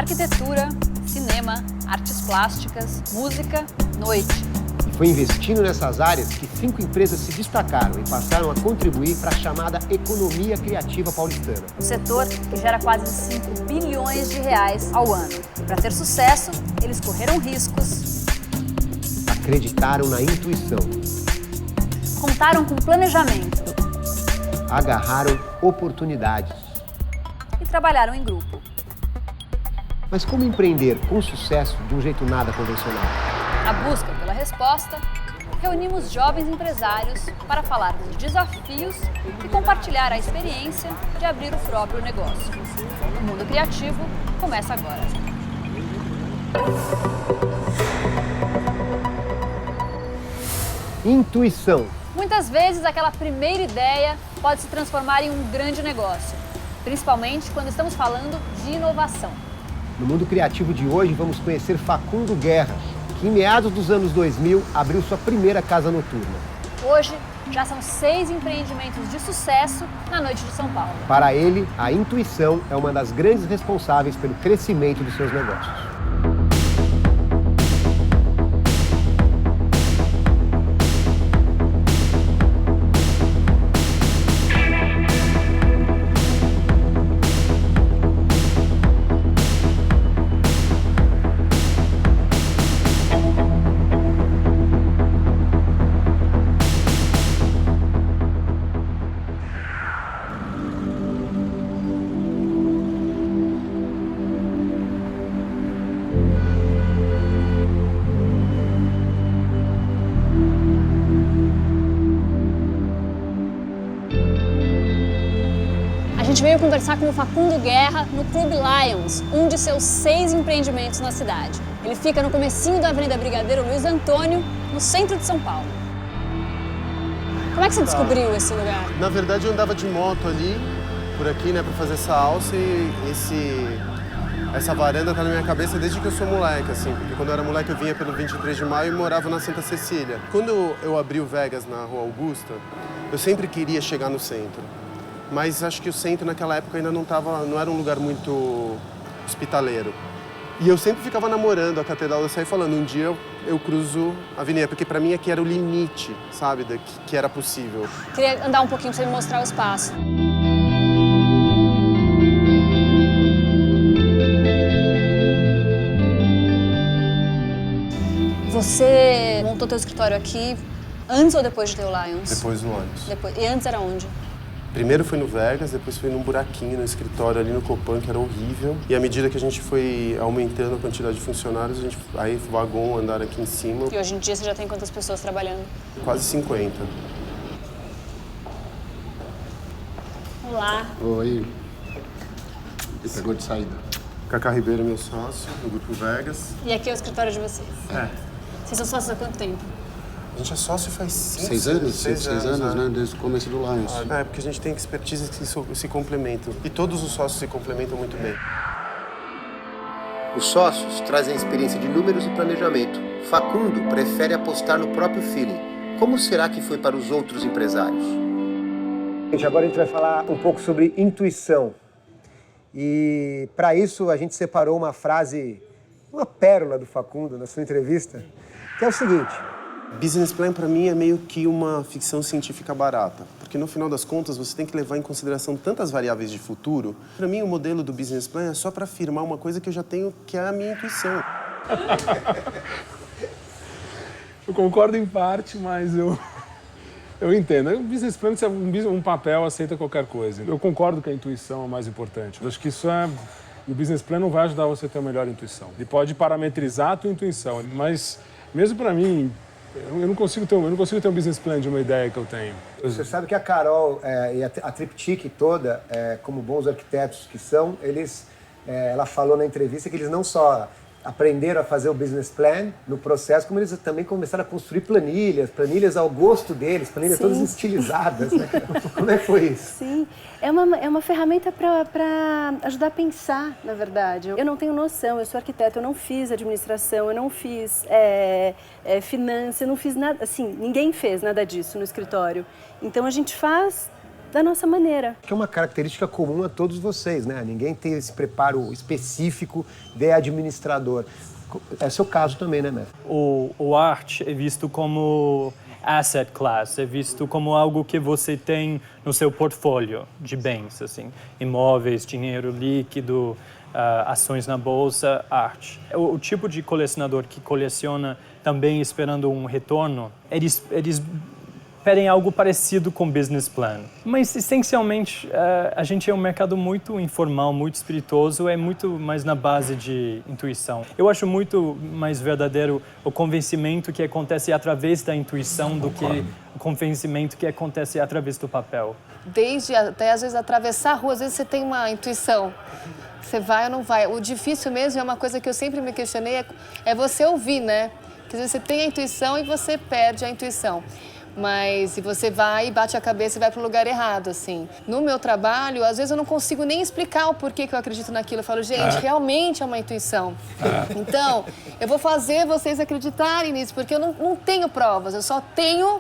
arquitetura, cinema, artes plásticas, música, noite. E foi investindo nessas áreas que 5 empresas se destacaram e passaram a contribuir para a chamada economia criativa paulistana. Um setor que gera quase 5 bilhões de reais ao ano. Para ter sucesso, eles correram riscos, Acreditaram na intuição, contaram com planejamento agarraram oportunidades. e trabalharam em grupo. Mas como empreender com sucesso de um jeito nada convencional? Na busca pela resposta, reunimos jovens empresários para falar dos desafios e compartilhar a experiência de abrir o próprio negócio. O Mundo Criativo começa agora. Intuição. Muitas vezes, aquela primeira ideia pode se transformar em um grande negócio, principalmente quando estamos falando de inovação. No Mundo Criativo de hoje, vamos conhecer Facundo Guerra, que em meados dos anos 2000 abriu sua primeira casa noturna. Hoje, já são 6 empreendimentos de sucesso na noite de São Paulo. Para ele, a intuição é uma das grandes responsáveis pelo crescimento dos seus negócios. A gente veio conversar com o Facundo Guerra no Club Lions, um de seus 6 empreendimentos na cidade. Ele fica no comecinho da Avenida Brigadeiro Luiz Antônio, no centro de São Paulo. Como é que você descobriu esse lugar? Na verdade, eu andava de moto ali, por aqui, né, pra fazer essa alça e essa varanda tá na minha cabeça desde que eu sou moleque, assim, porque quando eu era moleque eu vinha pelo 23 de maio e morava na Santa Cecília. Quando eu abri o Vegas na Rua Augusta, eu sempre queria chegar no centro. Mas acho que o centro naquela época ainda não era um lugar muito hospitaleiro. E eu sempre ficava namorando a Catedral da Sé e falando, um dia eu cruzo a avenida, porque pra mim aqui era o limite, sabe, que era possível. Queria andar um pouquinho pra você me mostrar o espaço. Você montou teu escritório aqui antes ou depois de ter o Lions? Depois do Lions. Depois. E antes era onde? Primeiro foi no Vegas, depois foi num buraquinho no escritório ali no Copan, que era horrível. E à medida que a gente foi aumentando a quantidade de funcionários, a gente aí vagou um andar aqui em cima. E hoje em dia você já tem quantas pessoas trabalhando? Quase 50. Olá. Oi. Ele pegou de saída. Cacá Ribeiro, meu sócio, do Grupo Vegas. E aqui é o escritório de vocês? É. Vocês são sócios há quanto tempo? A gente é sócio faz 6 anos? 6 anos, né? Desde o começo do Lions. É, porque a gente tem expertise que se complementam. E todos os sócios se complementam muito bem. Os sócios trazem a experiência de números e planejamento. Facundo prefere apostar no próprio feeling. Como será que foi para os outros empresários? Gente, agora a gente vai falar um pouco sobre intuição. E para isso a gente separou uma frase, uma pérola do Facundo na sua entrevista, que é o seguinte: Business plan, para mim, é meio que uma ficção científica barata. Porque, no final das contas, você tem que levar em consideração tantas variáveis de futuro. Para mim, o modelo do business plan é só para afirmar uma coisa que eu já tenho, que é a minha intuição. Eu concordo em parte, mas eu entendo. O business plan é um papel, aceita qualquer coisa. Eu concordo que a intuição é o mais importante. Eu acho que isso é... O business plan não vai ajudar você a ter uma melhor intuição. Ele pode parametrizar a tua intuição, mas mesmo para mim... Eu não consigo ter um business plan de uma ideia que eu tenho. Você sabe que a Carol e a Triptych toda, como bons arquitetos que são, ela falou na entrevista que eles não só aprenderam a fazer o business plan no processo, como eles também começaram a construir planilhas ao gosto deles, planilhas todas estilizadas, né? Como é que foi isso? Sim, é uma ferramenta para ajudar a pensar, na verdade. Eu não tenho noção, eu sou arquiteta, eu não fiz administração, eu não fiz finanças, eu não fiz nada, assim, ninguém fez nada disso no escritório. Então a gente faz da nossa maneira. Que é uma característica comum a todos vocês, né? Ninguém tem esse preparo específico de administrador. É seu caso também, né, Matt? O arte é visto como asset class, é visto como algo que você tem no seu portfólio de bens, assim, imóveis, dinheiro líquido, ações na bolsa, arte. O tipo de colecionador que coleciona também esperando um retorno, eles pedem algo parecido com business plan. Mas, essencialmente, a gente é um mercado muito informal, muito espirituoso, é muito mais na base de intuição. Eu acho muito mais verdadeiro o convencimento que acontece através da intuição do que o convencimento que acontece através do papel. Desde até, às vezes, atravessar a rua, às vezes você tem uma intuição. Você vai ou não vai. O difícil mesmo é uma coisa que eu sempre me questionei, é você ouvir, né? Porque às vezes você tem a intuição e você perde a intuição. Mas se você vai e bate a cabeça e vai para o lugar errado, assim. No meu trabalho, às vezes eu não consigo nem explicar o porquê que eu acredito naquilo. Eu falo, gente, realmente é uma intuição. Então, eu vou fazer vocês acreditarem nisso, porque eu não tenho provas, eu só tenho...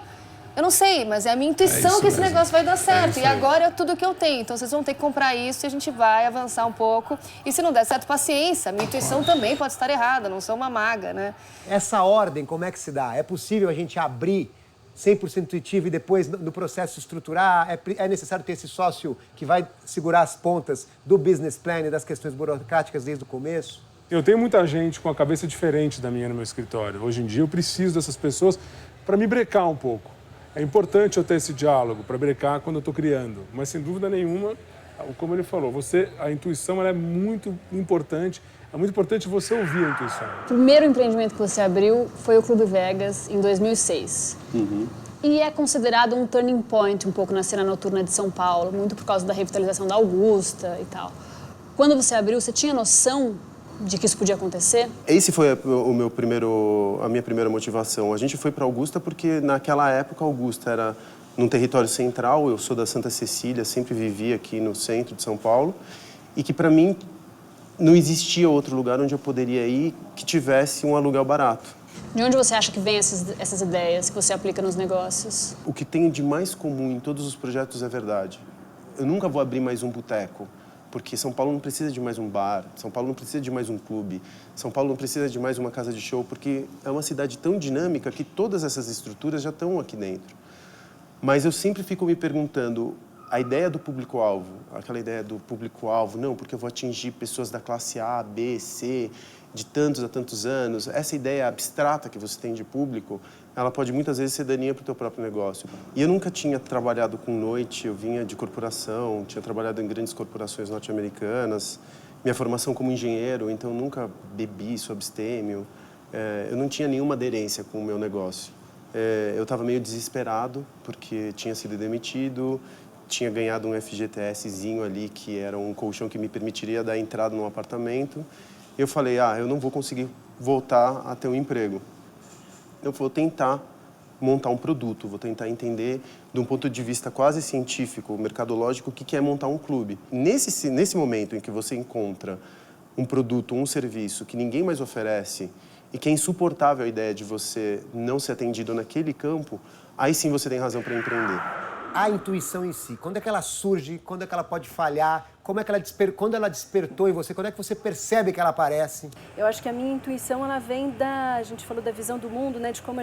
Eu não sei, mas é a minha intuição que esse negócio vai dar certo. E agora é tudo que eu tenho. Então, vocês vão ter que comprar isso e a gente vai avançar um pouco. E se não der certo, paciência. A minha intuição também pode estar errada, não sou uma maga, né? Essa ordem, como é que se dá? É possível a gente abrir 100% intuitivo e depois, no processo, estruturar? É necessário ter esse sócio que vai segurar as pontas do business plan e das questões burocráticas desde o começo? Eu tenho muita gente com a cabeça diferente da minha no meu escritório. Hoje em dia, eu preciso dessas pessoas para me brecar um pouco. É importante eu ter esse diálogo para brecar quando eu estou criando. Mas, sem dúvida nenhuma, como ele falou, a intuição ela é muito importante. É muito importante você ouvir a intuição. O primeiro empreendimento que você abriu foi o Clube Vegas, em 2006. E é considerado um turning point um pouco na cena noturna de São Paulo, muito por causa da revitalização da Augusta e tal. Quando você abriu, você tinha noção de que isso podia acontecer? Esse foi a minha primeira motivação. A gente foi para Augusta porque, naquela época, Augusta era num território central. Eu sou da Santa Cecília, sempre vivi aqui no centro de São Paulo. E que, para mim, não existia outro lugar onde eu poderia ir que tivesse um aluguel barato. De onde você acha que vem essas ideias que você aplica nos negócios? O que tem de mais comum em todos os projetos é verdade. Eu nunca vou abrir mais um boteco, porque São Paulo não precisa de mais um bar, São Paulo não precisa de mais um clube, São Paulo não precisa de mais uma casa de show, porque é uma cidade tão dinâmica que todas essas estruturas já estão aqui dentro. Mas eu sempre fico me perguntando, a ideia do público-alvo, aquela ideia do público-alvo, não, porque eu vou atingir pessoas da classe A, B, C, de tantos a tantos anos, essa ideia abstrata que você tem de público, ela pode muitas vezes ser daninha para o teu próprio negócio. E eu nunca tinha trabalhado com noite, eu vinha de corporação, tinha trabalhado em grandes corporações norte-americanas, minha formação como engenheiro, então nunca bebi, sou abstêmio, eu não tinha nenhuma aderência com o meu negócio. Eu estava meio desesperado, porque tinha sido demitido, tinha ganhado um FGTSzinho ali, que era um colchão que me permitiria dar entrada num apartamento. Eu falei, eu não vou conseguir voltar a ter um emprego. Eu vou tentar montar um produto, vou tentar entender, de um ponto de vista quase científico, mercadológico, o que é montar um clube. Nesse momento em que você encontra um produto, um serviço que ninguém mais oferece e que é insuportável a ideia de você não ser atendido naquele campo, aí sim você tem razão para empreender. A intuição em si, quando é que ela surge, quando é que ela pode falhar, quando ela despertou em você, quando é que você percebe que ela aparece? Eu acho que a minha intuição, ela vem a gente falou da visão do mundo, né, de como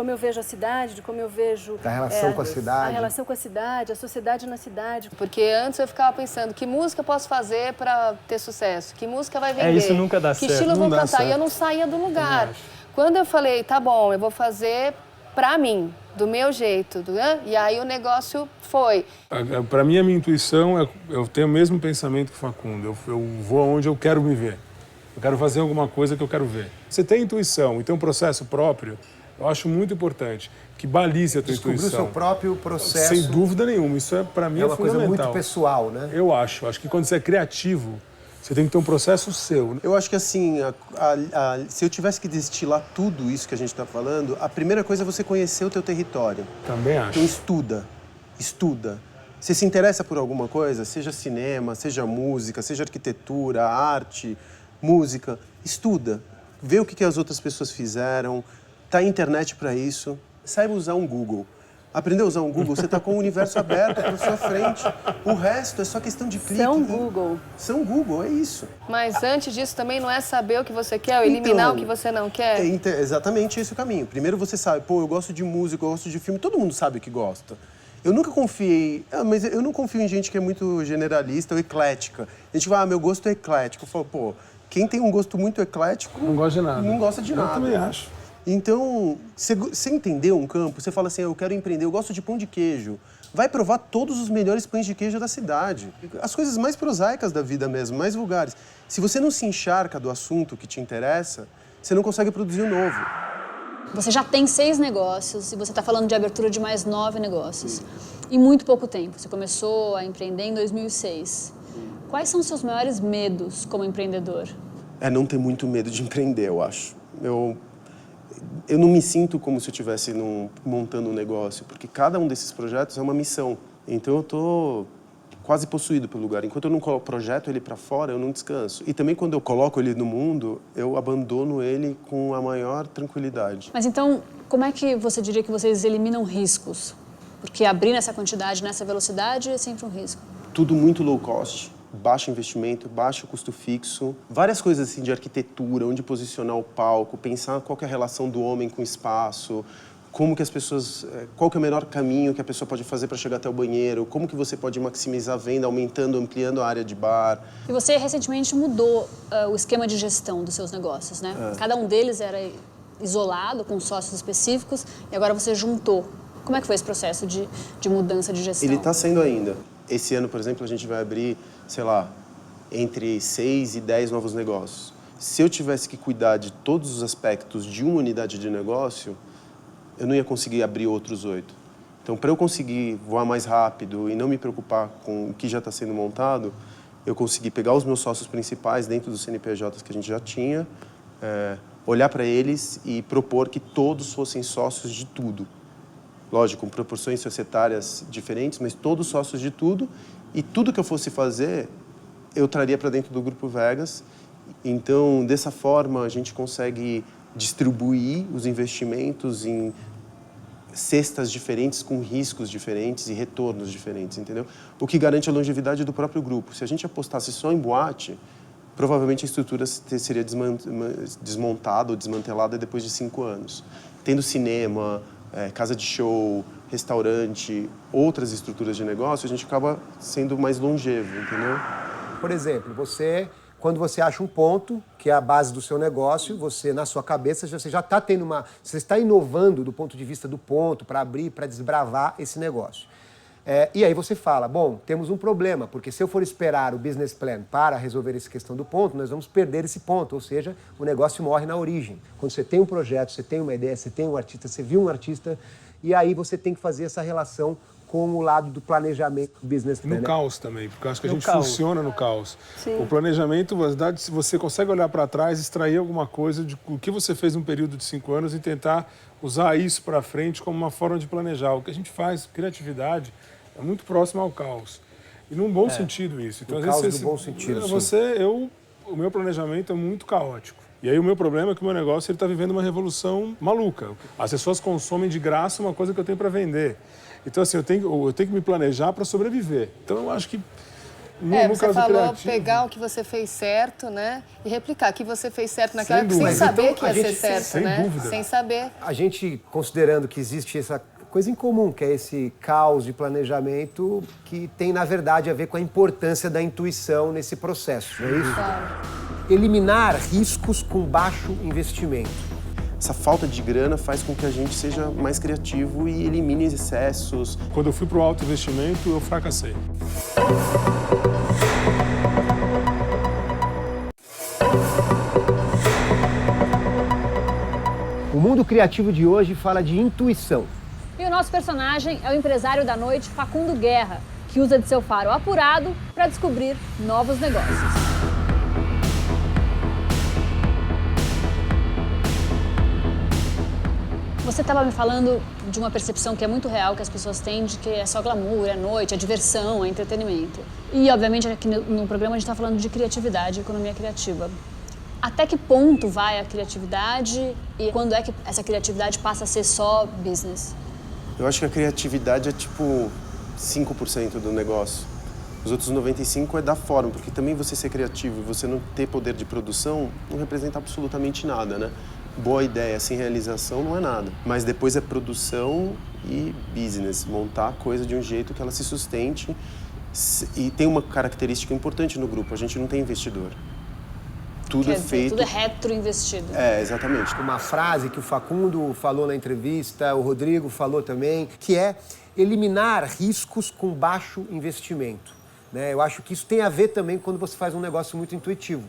eu vejo a cidade, de como eu vejo... Da relação com a cidade. A relação com a cidade, a sociedade na cidade. Porque antes eu ficava pensando, que música eu posso fazer para ter sucesso? Que música vai vender? Isso nunca dá que certo. Que estilo eu vou cantar? Certo. E eu não saía do lugar. Quando eu falei, tá bom, eu vou fazer para mim, do meu jeito, e aí o negócio foi. Para mim, a minha intuição, eu tenho o mesmo pensamento que o Facundo. Eu vou onde eu quero me ver. Eu quero fazer alguma coisa que eu quero ver. Você tem intuição e tem um processo próprio, eu acho muito importante que balize a tua intuição. Descobrir o seu próprio processo. Sem dúvida nenhuma. Isso para mim é uma fundamental. Coisa muito pessoal, né? Eu acho. Acho que quando você é criativo, você tem que ter um processo seu. Eu acho que assim, se eu tivesse que destilar tudo isso que a gente está falando, a primeira coisa é você conhecer o teu território. Também acho. Então estuda. Você se interessa por alguma coisa, seja cinema, seja música, seja arquitetura, arte, música, estuda. Vê o que as outras pessoas fizeram, tá a internet para isso. Saiba usar um Google. Aprender a usar um Google, você está com o universo aberto para sua frente. O resto é só questão de clique. São Google. São Google, é isso. Mas antes disso também não é saber o que você quer, ou eliminar o que você não quer? É exatamente esse o caminho. Primeiro você sabe, pô, eu gosto de música, eu gosto de filme, todo mundo sabe o que gosta. Eu nunca confiei, mas eu não confio em gente que é muito generalista ou eclética. A gente vai, meu gosto é eclético. Eu falo, pô, quem tem um gosto muito eclético... Não gosta de nada. Não gosta de nada. Eu também acho. Então, você entendeu um campo, você fala assim, eu quero empreender, eu gosto de pão de queijo. Vai provar todos os melhores pães de queijo da cidade. As coisas mais prosaicas da vida mesmo, mais vulgares. Se você não se encharca do assunto que te interessa, você não consegue produzir o novo. Você já tem 6 negócios e você está falando de abertura de mais 9 negócios. Em muito pouco tempo. Você começou a empreender em 2006. Quais são os seus maiores medos como empreendedor? É não ter muito medo de empreender, eu acho. Eu não me sinto como se eu estivesse montando um negócio, porque cada um desses projetos é uma missão. Então eu estou quase possuído pelo lugar. Enquanto eu não projeto ele para fora, eu não descanso. E também quando eu coloco ele no mundo, eu abandono ele com a maior tranquilidade. Mas então, como é que você diria que vocês eliminam riscos? Porque abrir nessa quantidade, nessa velocidade, é sempre um risco. Tudo muito low cost. Baixo investimento, baixo custo fixo, várias coisas assim de arquitetura, onde posicionar o palco, pensar qual que é a relação do homem com o espaço, como que as pessoas, qual que é o melhor caminho que a pessoa pode fazer para chegar até o banheiro, como que você pode maximizar a venda, aumentando, ampliando a área de bar. E você recentemente mudou o esquema de gestão dos seus negócios, né? Cada um deles era isolado, com sócios específicos, e agora você juntou. Como é que foi esse processo de mudança de gestão? Ele está sendo ainda. Esse ano, por exemplo, a gente vai abrir, sei lá, entre 6 e 10 novos negócios. Se eu tivesse que cuidar de todos os aspectos de uma unidade de negócio, eu não ia conseguir abrir outros 8. Então, para eu conseguir voar mais rápido e não me preocupar com o que já está sendo montado, eu consegui pegar os meus sócios principais dentro dos CNPJs que a gente já tinha, olhar para eles e propor que todos fossem sócios de tudo. Lógico, com proporções societárias diferentes, mas todos sócios de tudo. E tudo que eu fosse fazer, eu traria para dentro do Grupo Vegas. Então, dessa forma, a gente consegue distribuir os investimentos em cestas diferentes, com riscos diferentes e retornos diferentes, entendeu? O que garante a longevidade do próprio grupo. Se a gente apostasse só em boate, provavelmente a estrutura seria desmontada ou desmantelada depois de 5 anos. Tendo cinema, casa de show, restaurante, outras estruturas de negócio, a gente acaba sendo mais longevo, entendeu? Por exemplo, quando você acha um ponto, que é a base do seu negócio, você, na sua cabeça, você já está tendo você está inovando do ponto de vista do ponto, para abrir, para desbravar esse negócio. E aí você fala, bom, temos um problema, porque se eu for esperar o business plan para resolver essa questão do ponto, nós vamos perder esse ponto, ou seja, o negócio morre na origem. Quando você tem um projeto, você tem uma ideia, você tem um artista, você viu um artista, e aí você tem que fazer essa relação com o lado do planejamento do business plan. No caos também, porque eu acho que a gente caos. funciona no caos. Sim. O planejamento, na verdade, se você consegue olhar para trás, extrair alguma coisa do que você fez num período de 5 anos e tentar usar isso para frente como uma forma de planejar. O que a gente faz, criatividade, é muito próximo ao caos. E num bom sentido isso. Então, No às caos vezes, no bom sentido, sim. O meu planejamento é muito caótico. E aí o meu problema é que o meu negócio está vivendo uma revolução maluca. As pessoas consomem de graça uma coisa que eu tenho para vender. Então, assim, eu tenho que me planejar para sobreviver. Então, eu acho que, no você caso falou criativo... pegar o que você fez certo, né? E replicar o que você fez certo naquela época, sem dúvida. saber Então, que ia a gente- ser certo, sem né? dúvida. Sem saber. A gente, considerando que existe essa coisa em comum, que é esse caos de planejamento, que tem, na verdade, a ver com a importância da intuição nesse processo, não é isso? Claro. Eliminar riscos com baixo investimento. Essa falta de grana faz com que a gente seja mais criativo e elimine excessos. Quando eu fui para o alto investimento, eu fracassei. O mundo criativo de hoje fala de intuição. E o nosso personagem é o empresário da noite, Facundo Guerra, que usa de seu faro apurado para descobrir novos negócios. Você estava me falando de uma percepção que é muito real, que as pessoas têm de que é só glamour, é noite, é diversão, é entretenimento. E, obviamente, aqui no programa a gente está falando de criatividade, economia criativa. Até que ponto vai a criatividade e quando é que essa criatividade passa a ser só business? Eu acho que a criatividade é tipo 5% do negócio. Os outros 95% é dar forma, porque também você ser criativo e você não ter poder de produção não representa absolutamente nada, né? Boa ideia sem realização não é nada. Mas depois é produção e business, montar a coisa de um jeito que ela se sustente. E tem uma característica importante no grupo, a gente não tem investidor. Tudo é feito... Tudo é retroinvestido. É, exatamente. Uma frase que o Facundo falou na entrevista, o Rodrigo falou também, que é eliminar riscos com baixo investimento. Né? Eu acho que isso tem a ver também quando você faz um negócio muito intuitivo.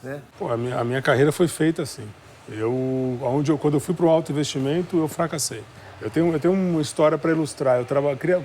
Né? Pô, a minha carreira foi feita assim. Quando eu fui para o alto investimento, eu fracassei. Eu tenho uma história para ilustrar. O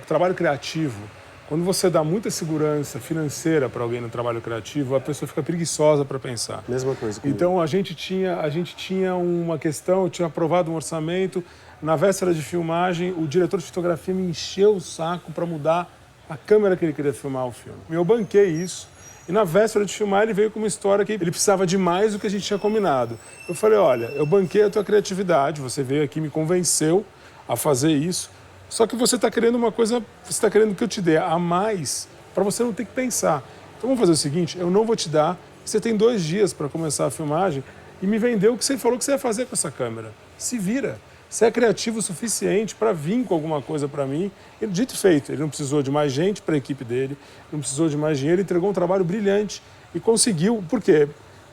trabalho criativo, quando você dá muita segurança financeira para alguém no trabalho criativo, a pessoa fica preguiçosa para pensar. Mesma coisa comigo. Então, a gente tinha uma questão, eu tinha aprovado um orçamento. Na véspera de filmagem, o diretor de fotografia me encheu o saco para mudar a câmera que ele queria filmar o filme. Eu banquei isso. E na véspera de filmar, ele veio com uma história que ele precisava de mais do que a gente tinha combinado. Eu falei, olha, eu banquei a tua criatividade, você veio aqui, me convenceu a fazer isso, só que você está querendo uma coisa, você está querendo que eu te dê a mais para você não ter que pensar. Então vamos fazer o seguinte, eu não vou te dar, você tem 2 dias para começar a filmagem e me vendeu o que você falou que você ia fazer com essa câmera. Se vira. Você é criativo o suficiente para vir com alguma coisa para mim. E, dito e feito, ele não precisou de mais gente para a equipe dele, não precisou de mais dinheiro, entregou um trabalho brilhante e conseguiu, porque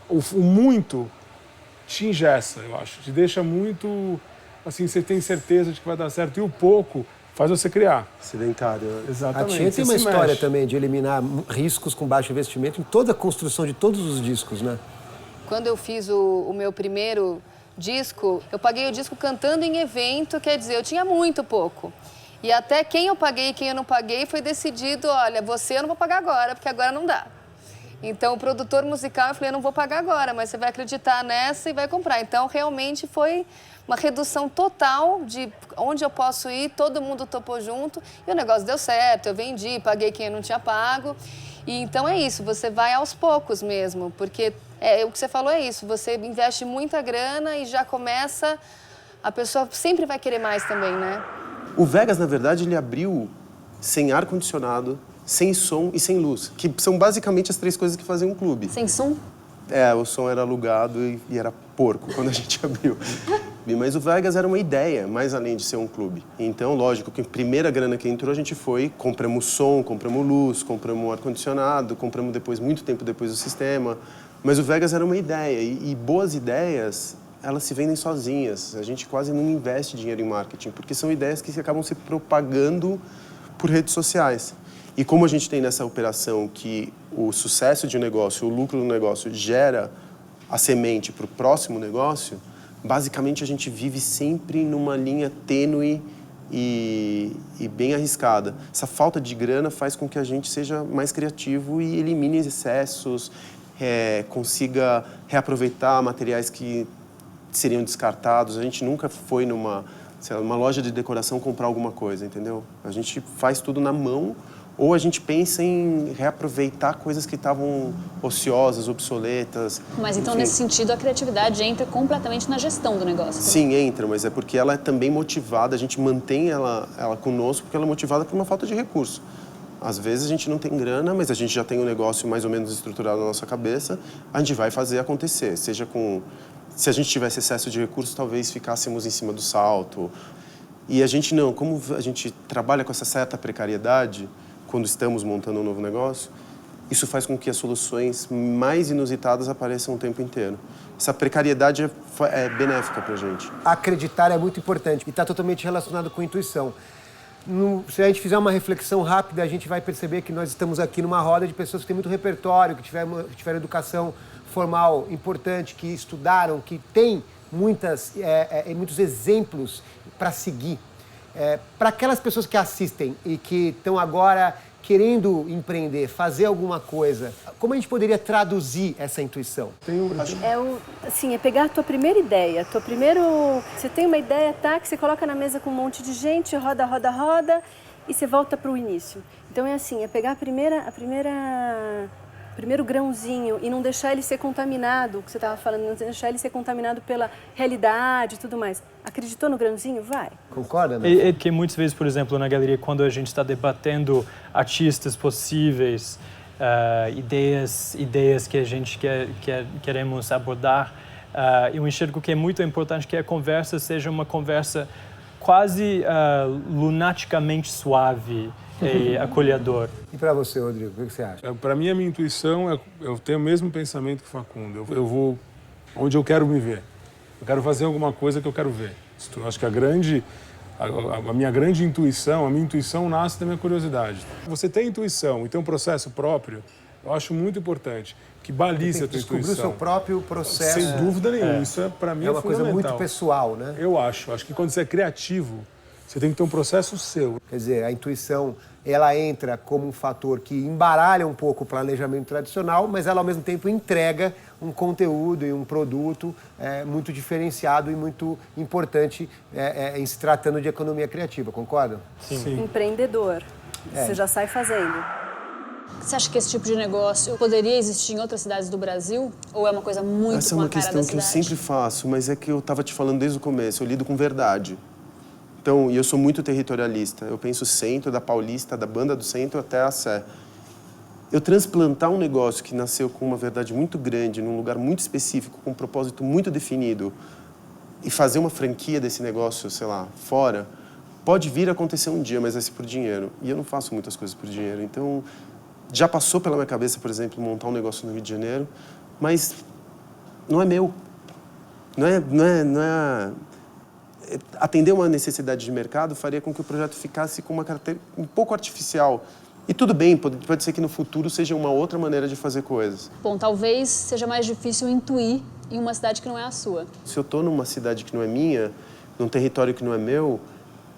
o muito te engessa, eu acho, te deixa muito, assim, você tem certeza de que vai dar certo e o pouco faz você criar. Sedentário, né? Exatamente. A Tia tem uma se história mexe. também de eliminar riscos com baixo investimento em toda a construção de todos os discos, né? Quando eu fiz o meu primeiro disco, eu paguei o disco cantando em evento, quer dizer, eu tinha muito pouco. E até quem eu paguei e quem eu não paguei foi decidido, olha, você eu não vou pagar agora, porque agora não dá. Então, o produtor musical, eu falei, eu não vou pagar agora, mas você vai acreditar nessa e vai comprar. Então, realmente foi uma redução total de onde eu posso ir, todo mundo topou junto e o negócio deu certo, eu vendi, paguei quem eu não tinha pago. E então é isso, você vai aos poucos mesmo, porque o que você falou é isso, você investe muita grana e já começa, a pessoa sempre vai querer mais também, né? O Vegas, na verdade, ele abriu sem ar-condicionado, sem som e sem luz, que são basicamente as 3 coisas que fazem um clube. Sem som? O som era alugado e era porco quando a gente abriu. Mas o Vegas era uma ideia, mais além de ser um clube. Então, lógico, que a primeira grana que entrou, a gente foi, compramos som, compramos luz, compramos ar-condicionado, compramos depois, muito tempo depois, o sistema. Mas o Vegas era uma ideia e boas ideias, elas se vendem sozinhas. A gente quase não investe dinheiro em marketing, porque são ideias que acabam se propagando por redes sociais. E como a gente tem nessa operação que o sucesso de um negócio, o lucro do negócio gera a semente para o próximo negócio, basicamente a gente vive sempre numa linha tênue e bem arriscada. Essa falta de grana faz com que a gente seja mais criativo e elimine excessos, consiga reaproveitar materiais que seriam descartados. A gente nunca foi numa loja de decoração comprar alguma coisa, entendeu? A gente faz tudo na mão ou a gente pensa em reaproveitar coisas que estavam ociosas, obsoletas. Mas então, enfim. nesse sentido, a criatividade entra completamente na gestão do negócio. Sim, entra, mas é porque ela é também motivada, a gente mantém ela conosco porque ela é motivada por uma falta de recurso. Às vezes a gente não tem grana, mas a gente já tem um negócio mais ou menos estruturado na nossa cabeça, a gente vai fazer acontecer, seja com... Se a gente tivesse excesso de recursos, talvez ficássemos em cima do salto. E a gente não, como a gente trabalha com essa certa precariedade, quando estamos montando um novo negócio, isso faz com que as soluções mais inusitadas apareçam o tempo inteiro. Essa precariedade é benéfica para a gente. Acreditar é muito importante e está totalmente relacionado com intuição. Se a gente fizer uma reflexão rápida, a gente vai perceber que nós estamos aqui numa roda de pessoas que têm muito repertório, que tiveram educação formal importante, que estudaram, que têm muitos exemplos para seguir. Para aquelas pessoas que assistem e que estão agora querendo empreender, fazer alguma coisa, como a gente poderia traduzir essa intuição? É pegar a tua primeira ideia, você tem uma ideia, tá, que você coloca na mesa com um monte de gente, roda, roda, e você volta para o início. Então é pegar a primeira primeiro grãozinho e não deixar ele ser contaminado, o que você estava falando, não deixar ele ser contaminado pela realidade e tudo mais. Acreditou no grãozinho? Vai. Concorda, né? E que muitas vezes, por exemplo, na galeria, quando a gente está debatendo artistas possíveis, ideias que a gente queremos abordar, eu enxergo que é muito importante que a conversa seja uma conversa quase lunaticamente suave e acolhedor. E para você, Rodrigo, o que você acha? Para mim, a minha intuição eu tenho o mesmo pensamento que o Facundo. Eu vou onde eu quero me ver. Eu quero fazer alguma coisa que eu quero ver. Eu acho que a minha grande intuição, a minha intuição nasce da minha curiosidade. Você tem intuição e tem um processo próprio, eu acho muito importante que balize a tua intuição. Descobrir o seu próprio processo. Sem dúvida nenhuma. Isso para mim é uma coisa muito pessoal, né? Eu acho que quando você é criativo, você tem que ter um processo seu. Quer dizer, a intuição, ela entra como um fator que embaralha um pouco o planejamento tradicional, mas ela ao mesmo tempo entrega um conteúdo e um produto muito diferenciado e muito importante em se tratando de economia criativa, concordam? Sim. Empreendedor. Você já sai fazendo. Você acha que esse tipo de negócio poderia existir em outras cidades do Brasil? Ou é uma coisa muito Essa é com uma a cara da questão que eu cidade? sempre faço, mas é que eu estava te falando desde o começo, eu lido com verdade. Então, e eu sou muito territorialista. Eu penso centro, da Paulista, da Banda do Centro até a Sé. Eu transplantar um negócio que nasceu com uma verdade muito grande, num lugar muito específico, com um propósito muito definido, e fazer uma franquia desse negócio, sei lá, fora, pode vir a acontecer um dia, mas vai ser por dinheiro. E eu não faço muitas coisas por dinheiro. Então, já passou pela minha cabeça, por exemplo, montar um negócio no Rio de Janeiro, mas não é meu. Não é... Atender uma necessidade de mercado faria com que o projeto ficasse com uma característica um pouco artificial. E tudo bem, pode ser que no futuro seja uma outra maneira de fazer coisas. Bom, talvez seja mais difícil intuir em uma cidade que não é a sua. Se eu estou numa cidade que não é minha, num território que não é meu,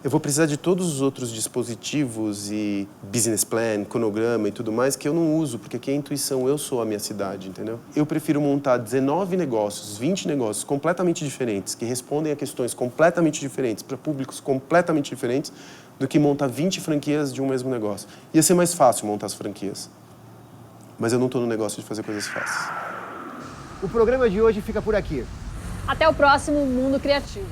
eu vou precisar de todos os outros dispositivos e business plan, cronograma e tudo mais que eu não uso, porque aqui é a intuição, eu sou a minha cidade, entendeu? Eu prefiro montar 19 negócios, 20 negócios completamente diferentes, que respondem a questões completamente diferentes, para públicos completamente diferentes, do que montar 20 franquias de um mesmo negócio. Ia ser mais fácil montar as franquias, mas eu não estou no negócio de fazer coisas fáceis. O programa de hoje fica por aqui. Até o próximo Mundo Criativo.